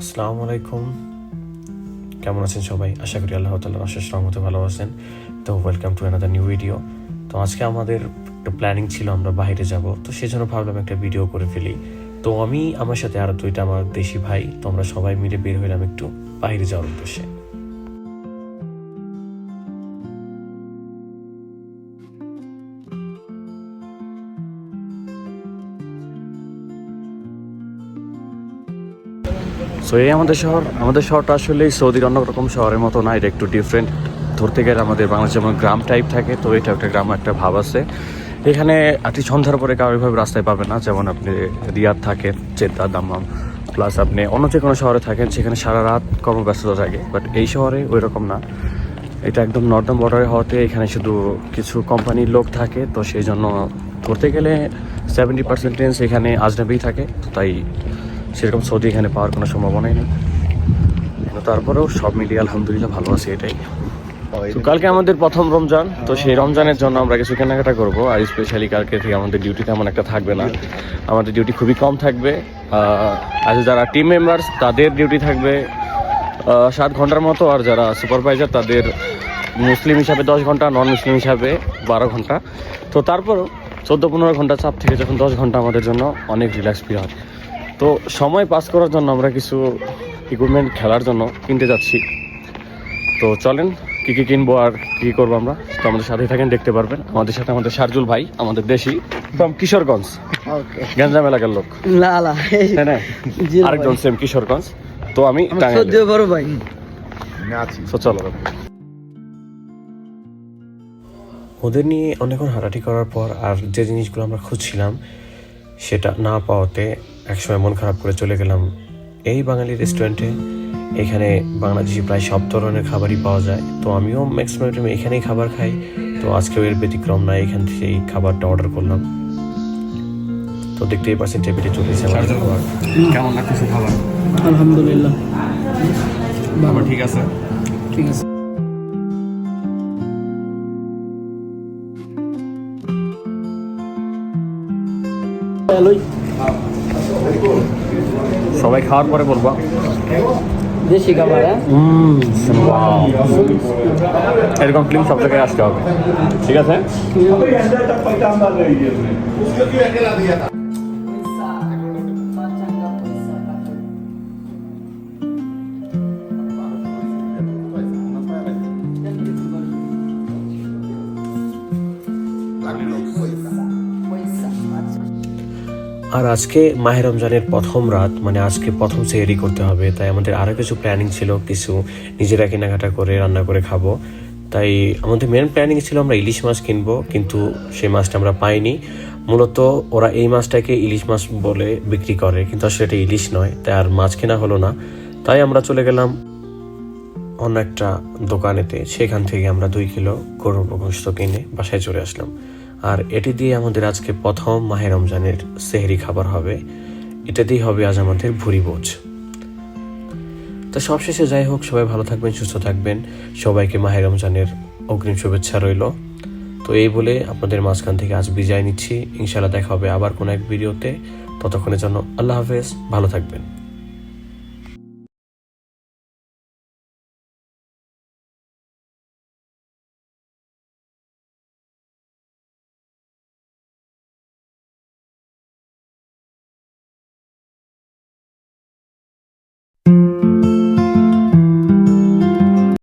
আসসালামু আলাইকুম, কেমন আছেন সবাই? আশা করি আল্লাহ তাআলার অশেষ রহমতে ভালো আছেন। তো welcome to another new video. তো আজকে আমাদের একটা প্ল্যানিং ছিল, আমরা বাইরে যাব, তো সেই জন্য ভাবলাম একটা ভিডিও করে ফেলি। তো আমি, আমার সাথে আরও দুইটা আমার দেশি ভাই, তো আমরা সবাই মিলে বের হইলাম একটু বাইরে যাওয়ার উদ্দেশ্যে। সো এই আমাদের শহরটা আসলে সৌদির অন্যরকম শহরের মতো না, এটা একটু ডিফারেন্ট। ধরতে গেলে আমাদের বাংলাদেশে যেমন গ্রাম টাইপ থাকে, তো এটা একটা গ্রাম, একটা ভাব আছে এখানে। আপনি সন্ধ্যার পরে কারোভাবে রাস্তায় পাবেন না, যেমন আপনি রিয়াদ থাকেন, জেদ্দা, দাম্মাম, প্লাস আপনি অন্য যে কোনো শহরে থাকেন সেখানে সারা রাত কর্মব্যস্ততা থাকে, বাট এই শহরে ওই রকম না। এটা একদম নর্দার্ন বর্ডারে হওয়াতে এখানে শুধু কিছু কোম্পানির লোক থাকে, তো সেই জন্য ধরতে গেলে 70% এখানে আজনবী থাকে, তাই সেরকম সৌদি এখানে পাওয়ার কোনো সম্ভাবনাই নেই। তারপরেও সব মিলিয়ে আলহামদুলিল্লাহ ভালো আছে এটাই। তো কালকে আমাদের প্রথম রমজান, তো সেই রমজানের জন্য আমরা কিছু কেনাকাটা করবো। আর স্পেশালি কালকে থেকে আমাদের ডিউটি তেমন একটা থাকবে না, আমাদের ডিউটি খুবই কম থাকবে। আর যারা টিম মেম্বার্স তাদের ডিউটি থাকবে 7 ঘন্টার মতো, আর যারা সুপারভাইজার তাদের মুসলিম হিসাবে 10 ঘন্টা, নন মুসলিম হিসাবে 12 ঘন্টা। তো তারপরও 14-15 ঘন্টা চাপ থেকে যখন 10 ঘন্টা আমাদের জন্য অনেক রিল্যাক্স পিরিয়ড। তো সময় পাস করার জন্য আমরা কিছু ইকুইপমেন্ট খেলার জন্য কিনতে যাচ্ছি। তো চলেন কী কী কিনবো আর কী করবো আমরা, তো আমাদের সাথেই থাকেন, দেখতে পারবেন। আমাদের সাথে আমাদের শারজুল ভাই, আমাদের দেশি ফ্রম কিশোরগঞ্জ, গ্যাঞ্জাম এলাকার লোক। আরেকজন সেম কিশোরগঞ্জ। তো আমি বড় ভাই। চলো, ওদের নিয়ে অনেকক্ষণ হাঁটাহাঁটি করার পর আর যে জিনিসগুলো আমরা খুঁজছিলাম সেটা না পাওয়াতে একসময় মন খারাপ করে চলে গেলাম এই বাঙালি রেস্টুরেন্টে। এখানে বাংলাদেশি প্রায় সব ধরনের খাবারই পাওয়া যায়, তো আমিও ম্যাক্সিমাম এখানেই খাবার খাই। তো আজকেও এর ব্যতিক্রম না, এখান থেকে এই খাবারটা অর্ডার করলাম। তো দেখতেই পাচ্ছেন টেবিলে চলে এসেছে খাবার। কেমন লাগতেছে খাবার? আলহামদুলিল্লাহ খাবার ঠিক আছে। ঠিক আছে। সবাই খাওয়ার পরে বলবো দেশি খাবার। এরকম ফিল্ম সব জায়গায় আসতে হবে, ঠিক আছে? আর আজকে মাহে রমজানের প্রথম রাত, মানে আজকে প্রথম সেহরি করতে হবে, তাই আমাদের আরও কিছু প্ল্যানিং ছিল, কিছু নিজেরা কেনাকাটা করে রান্না করে খাবো। তাই আমাদের মেন প্ল্যানিং ছিল আমরা ইলিশ মাছ কিনবো, কিন্তু সেই মাছটা আমরা পাইনি। মূলত ওরা এই মাছটাকে ইলিশ মাছ বলে বিক্রি করে, কিন্তু আসলে এটা ইলিশ নয়, তাই আর মাছ কেনা হলো না। তাই আমরা চলে গেলাম অন্য একটা দোকানেতে, সেখান থেকে আমরা 2 কিলো গরুর গোশত কিনে বাসায় চলে আসলাম। আর এটি দিয়ে আমাদের আজকে প্রথম মাহে রমজানের সেহরি খাবার হবে, এটা দিয়ে হবে আজ আমাদের ভুরি ভোজ। তো সবশেষে যাই হোক, সবাই ভালো থাকবেন, সুস্থ থাকবেন, সবাইকে মাহে রমজানের অগ্রিম শুভেচ্ছা রইল। তো এই বলে আপনাদের মাঝখান থেকে আজ বিদায় নিচ্ছি। ইনশাআল্লাহ দেখা হবে আবার কোনো এক ভিডিওতে। ততক্ষণের জন্য আল্লাহ হাফেজ, ভালো থাকবেন।